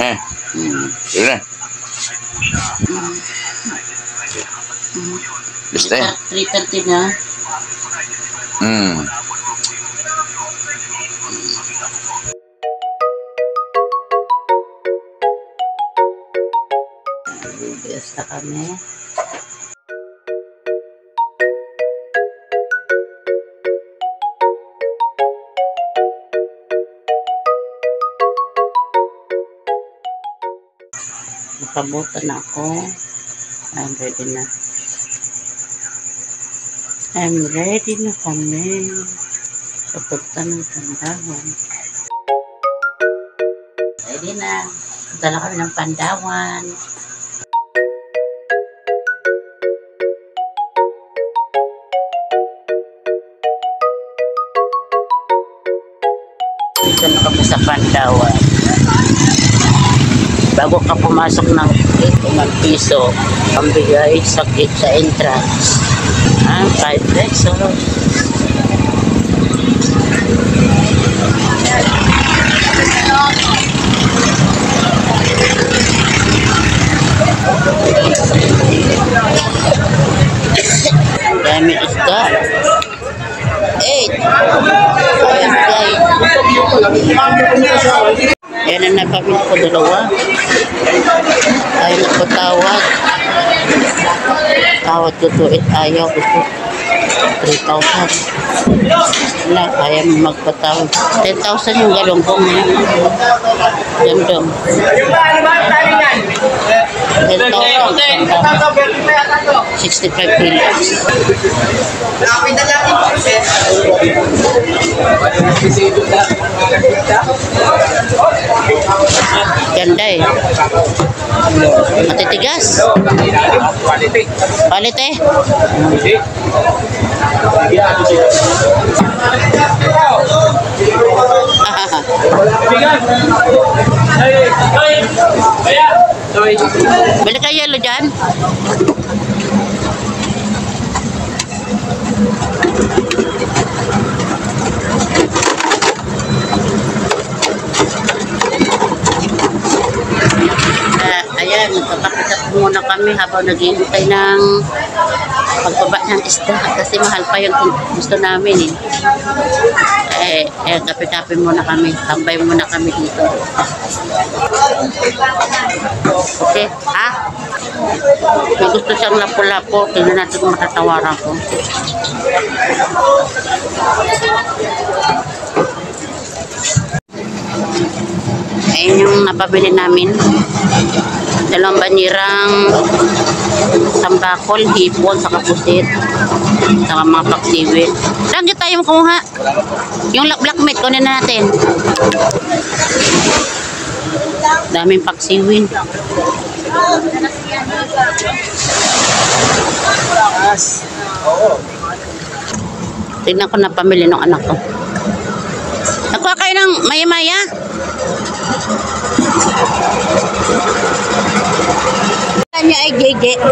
Yun na. Basta eh. 3:30 na. Basta kami. Nakabutan ako. I'm ready na. I'm ready na kami. Papunta ng Pandawan. Ready na. Dala kami ng Pandawan. Dito na kami sa Pandawan. Bago ka pumasok ng 5 piso, ang bigay sa entrance. 5 pesos. Dami isda. 8. Yan ang napamit ko 2. Ayaw nagpatawad. Tawad ko to it. Ayaw ko to. 3,000. Wala, ayaw magpatawad. 10,000 yung galunggong. Gandong. 10,000. 65 kilos. Ganda eh. Matitigas. Palit eh. Balik kayo yelo dyan. Ayan, magpapakita muna kami habang naghihintay ng pagbaba ng isda kasi mahal pa yung gusto namin eh. Kape-kape muna kami, tambay muna kami dito. Okay, ha? May gusto siyang lapo-lapo, tingnan natin kung matatawaran ko. Ayun yung napabili namin. 2 banyerang sambakol, hipon, saka pusit, saka mga paksiwit. Lagi tayo kumuha. Yung black meat, kunin na natin. Daming paksiwin. Tignan ko na pamili ng anak ko. Nakuha kayo ng maya-maya? Niya ay JJ.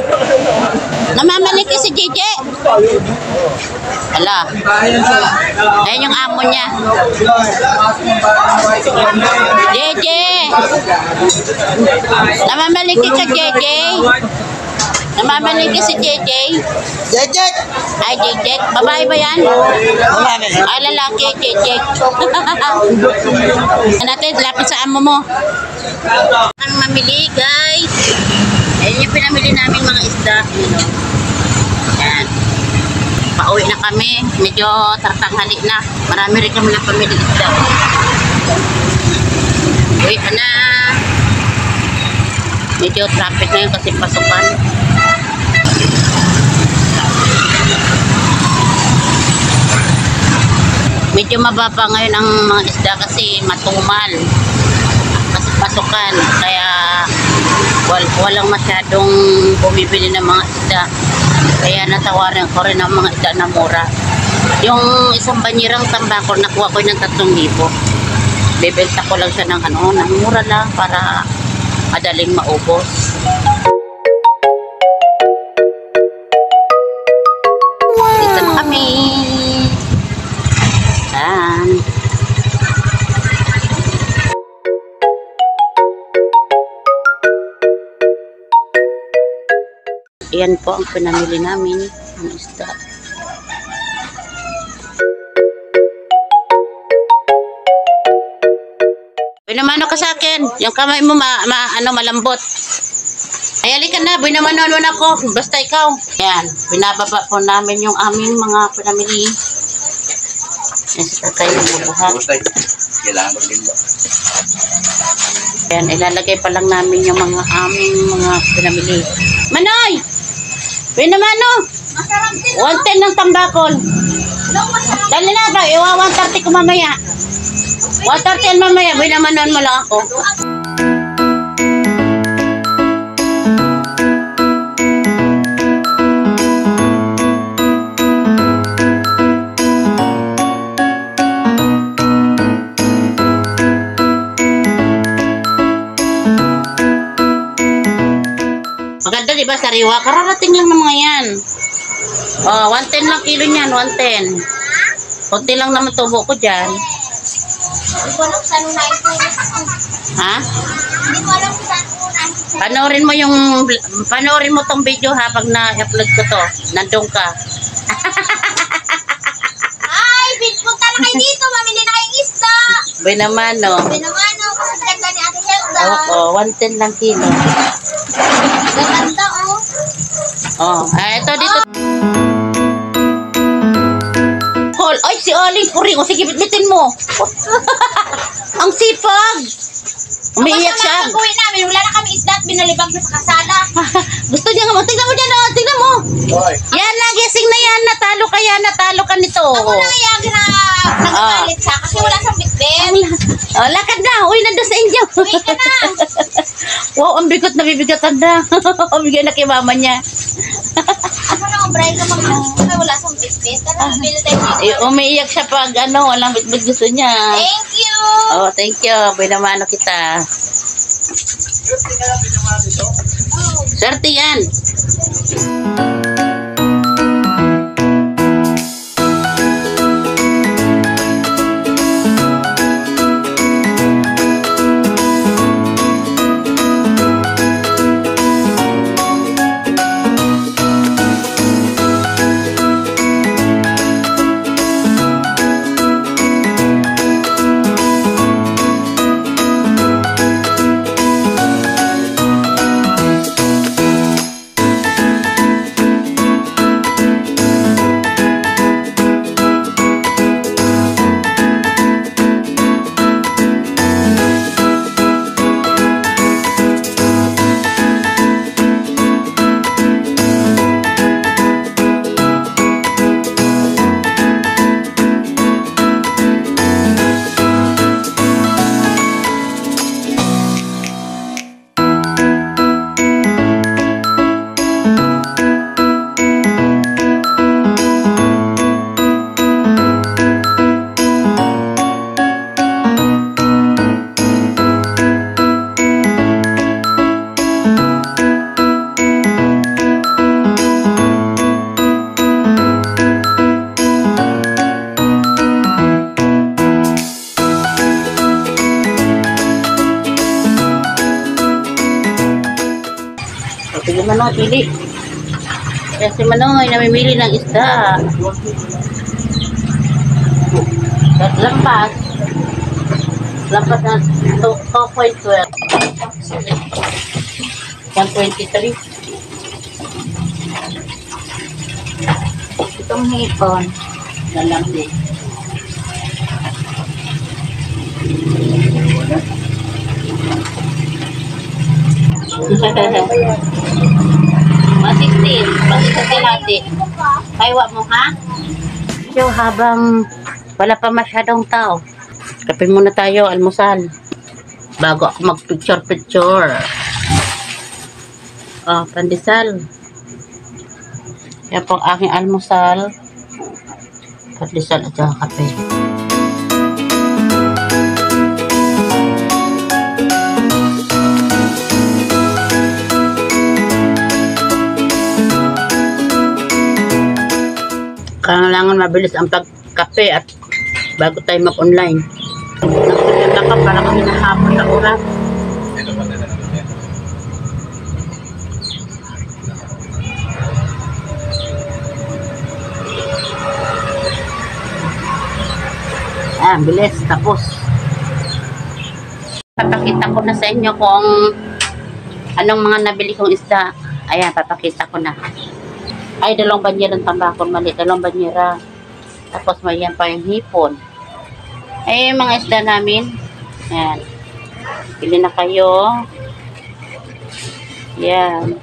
Namamaliki si JJ. Ala. Ayan yung amo niya. JJ. Namamaliki ka JJ. Namamaliki si JJ. JJ. Ay JJ. Babae ba yan? Ay lalaki JJ. Natin lapit sa amo mo. Ang mamili guys. Ayan yung pinamili namin mga isda. Ayan. Pauwi na kami. Medyo tartanghali na. Marami rin kami na pamili isda. Uwi na. Medyo traffic na yun kasi pasukan. Medyo mababa ngayon ang mga isda kasi matumal. Kasi pasukan. Kaya walang masyadong bumibili ng mga isda. Kaya natawaran ko rin ang mga isda na mura. Yung isang banyerang tambakol, nakuha ko ng 3,000. Bebenta ko lang siya ng ng mura lang para madaling maubos. Dito na kami. Ayan. Ayan po ang pinamili namin ng isda. Binamano ka sa akin. Yung kamay mo malambot. Ay, halika na. Binamano na ako. Basta ikaw. Ayan. Binababa po namin yung aming mga pinamili. Ayan, sa tatay yung bubuhat. Kailangan ko din ba? Ayan, ilalagay pa lang namin yung mga aming mga pinamili. Manoy! Binamano! 110 ng tambakol. Dali na ba? Iwa 130 ko mamaya. 130 mamaya. Binamanon mo lang ako. Maganda diba sariwa? Kararating lang ng mga yan. Oh, 110 lang kilo niyan, 110. Kunti lang naman tubo ko dyan. Hindi ko alam saan una ito. Ha? Hindi ko alam saan una. Panoorin mo tong video ha pag na-upload ko to. Nandun ka. Ay, punta na kayo dito. Mamili na kayong isda. Binamano. Binamano. Kasi ganda ni Ate Helda. Oo, 110 lang kilo. Ganda oh. Oh, ito dito. Call. Ay, si Aling Kuring. O, sige, bitbitin mo. Ang sipag. Umiiyak siya. Ang gawin namin, wala na kami isda at binalibag na sa kasala. Gusto niya nga. Tingnan mo dyan. Oh, tingnan mo. Hoy! Yan, nagising na yan. Natalo ka nito. Ako na iyak na nagagalit siya kasi wala siyang bitbit. Oh, lakad na. Uy, nandun sa inyo. Uwi ka na. Wow, ang bigot na bibigatan na. Bigay na kay mama niya. Ako na ang bright naman kasi wala siyang bitbit. Tara, bili tayo dito. Umiiyak siya pag walang bitbit gusto niya. Thank you. Oh, thank you. Binamano kita. Swerte yan. Sige Manoy, pili. Kaya si Manoy namimili ng isda. Lampas. Lampas na 2.12. 123. Itong hipon. Lalaki. Masistin. Masistin natin. Kaiwa mo ha? So habang wala pa masyadong tao, kape muna tayo, almusal. Bago ako mag-picture-picture. Oh, pandesal. Yan po ang aking almusal. Pandesal at saka kape. Kailangan mabilis ang pagkape at bago tayo mag-online. Nagpapala ka para kami nahapon na oras. Ayan, bilis. Tapos. Papakita ko na sa inyo kung anong mga nabili kong isda. Ayan, papakita ko na. Ay, dalawang banyera ng tambakol. Mali, dalawang banyera. Tapos may yan pa yung hipon. Ay, mga isda namin. Ayan. Pili na kayo. Ayan.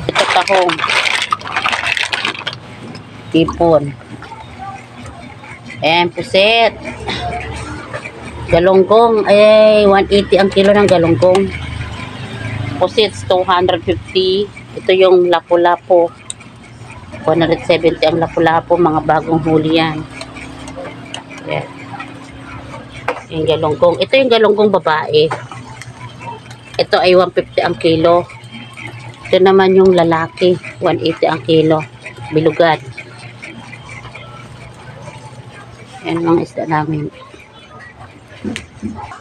Ito tahong. Hipon. Ayan, puset. Galunggong. Ay, 180 ang kilo ng galunggong. Pusets, 250. Ito yung lapu-lapu. 170 ang lapu-lapu. Mga bagong huli yan. Ayan. Yung galunggong. Ito yung galunggong babae. Ito ay 150 ang kilo. Ito naman yung lalaki. 180 ang kilo. Bilugad. Yan mga isda namin.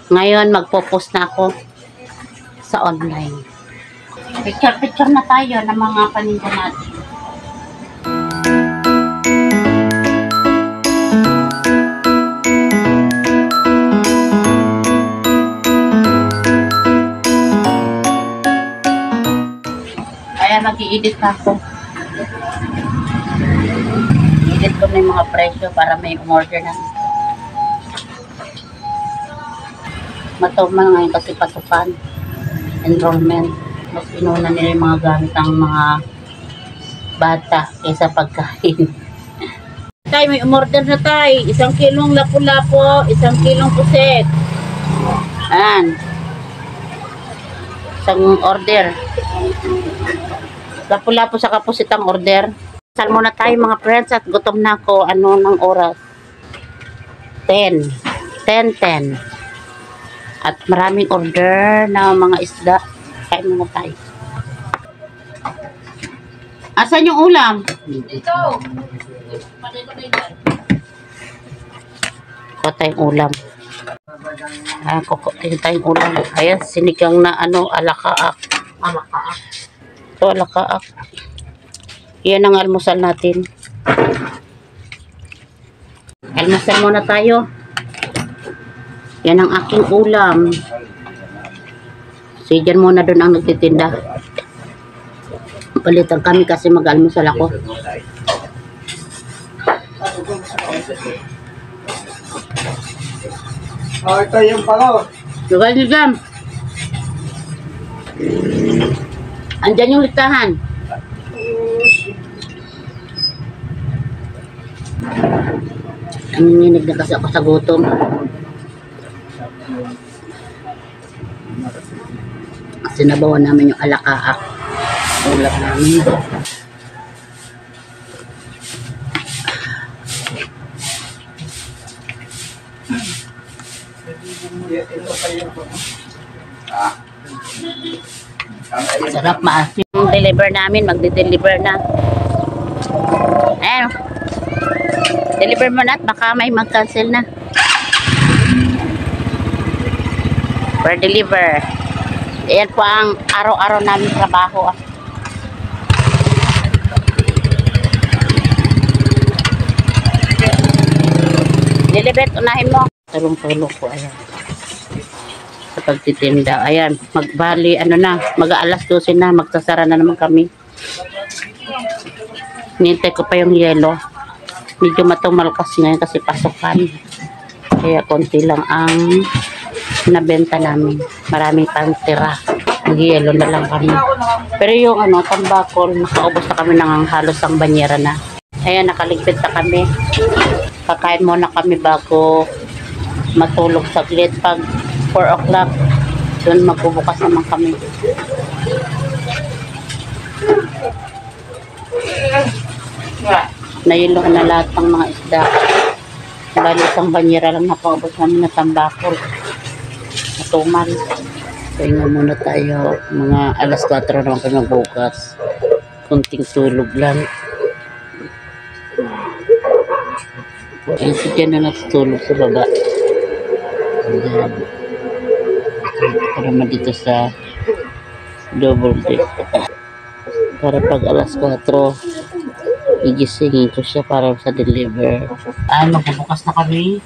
Ngayon, magpo-post na ako sa online. Picture-picture na tayo ng mga paninda natin. Kaya mag-i-edit ako. I-edit ko na yung mga presyo para may umorder na. Matumal ngayon kasi pasukan. Enrollment. Mas inuna nila yung mga gamit ng mga bata kaysa pagkain. Tay, may umorder na tay. 1 kilong lapu-lapo, 1 kilong puset. Ayan. Isang order. Lapu-lapo sa kapusit ang order. Sal muna tayo mga friends at gutom na ako. Ano ng oras? 10. At maraming order na mga isda. Kain muna tayo. Asan yung ulam? Dito. Kuha tayong ulam. Kukuha tayong ulam. Ayan, sinigang na alakaak. Ito, alakaak. Yan ang almusal natin. Almusal muna tayo. Yan ang aking ulam. Si Jan muna doon ang nagtitinda. Palitan kami kasi mag-almusal ako. Oh, ito yung palo. Lugal niyo Jam. Andyan yung listahan. Nanginginig na kasi ako sa gutom. Sinabawan namin yung alakaak. Ulam namin. Sarap maasim. Yung deliver namin, magde-deliver na. Ayan. Deliver mo na at baka may mag-cancel na. Per deliver. Ayan po ang araw-araw namin trabaho. Lilibet, unahin mo. Tulong-tulong po. Ayan. Sa pagtitinda. Ayan. Magbali, mag-aalas 12 na. Magsasara na naman kami. Nintay ko pa yung yelo. Medyo matumalkas ngayon kasi pasukan. Kaya konti lang ang nabenta namin. Marami pang tira. Mag-yelo na lang kami. Pero yung tambakol, nakaubos na kami ng halos ang banyera na. Ayan, nakaligpit na kami. Kakain muna kami bago matulog saglit. Pag 4 o'clock, doon magbubukas naman kami. Nayilo na lahat ng mga isda. Bali, isang banyera lang napaubos namin na tambakol. Matumal. Pahinga muna tayo. Mga alas 4 naman kami magbukas. Kunting tulog lang. Ayan, si Jan na natutulog sa baba. Ayan. Para naman dito sa double deck. Para pag alas 4, Igisingin ko siya para sa deliver. Ay, magbubukas na kami.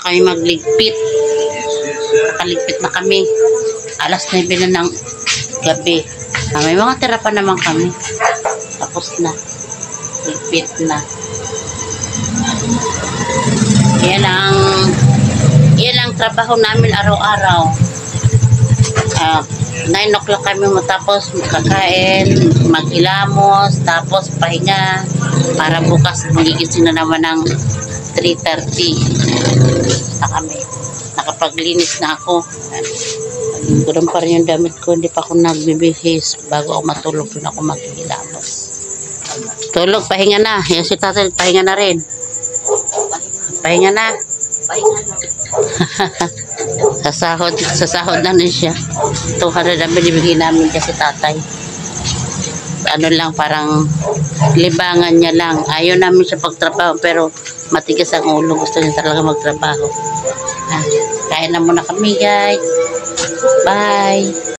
Kami magligpit. Nakaligpit na kami. Alas 9 na ng gabi. May mga tira pa naman kami. Tapos na. Ligpit na. Yan ang trabaho namin araw-araw. 9 o'clock kami matapos kakain, maghilamos, tapos pahinga para bukas magigising na naman ng 3:30 na kami. Nakapaglinis na ako. Guram pa rin yung damit ko. Hindi pa ako nagbibihis. Bago ako matulog, doon ako maghihilamos. Tulog, pahinga na. Yan si tatay, pahinga na rin. Pahinga na. Pahinga na. sa sahod na rin siya. 200 ang binibigay namin kasi tatay. Ano lang, parang libangan niya lang. Ayaw namin siya pagtrabaho, pero matigas ang ulo. Gusto niya talaga magtrabaho. Kain na muna kami, guys. Bye.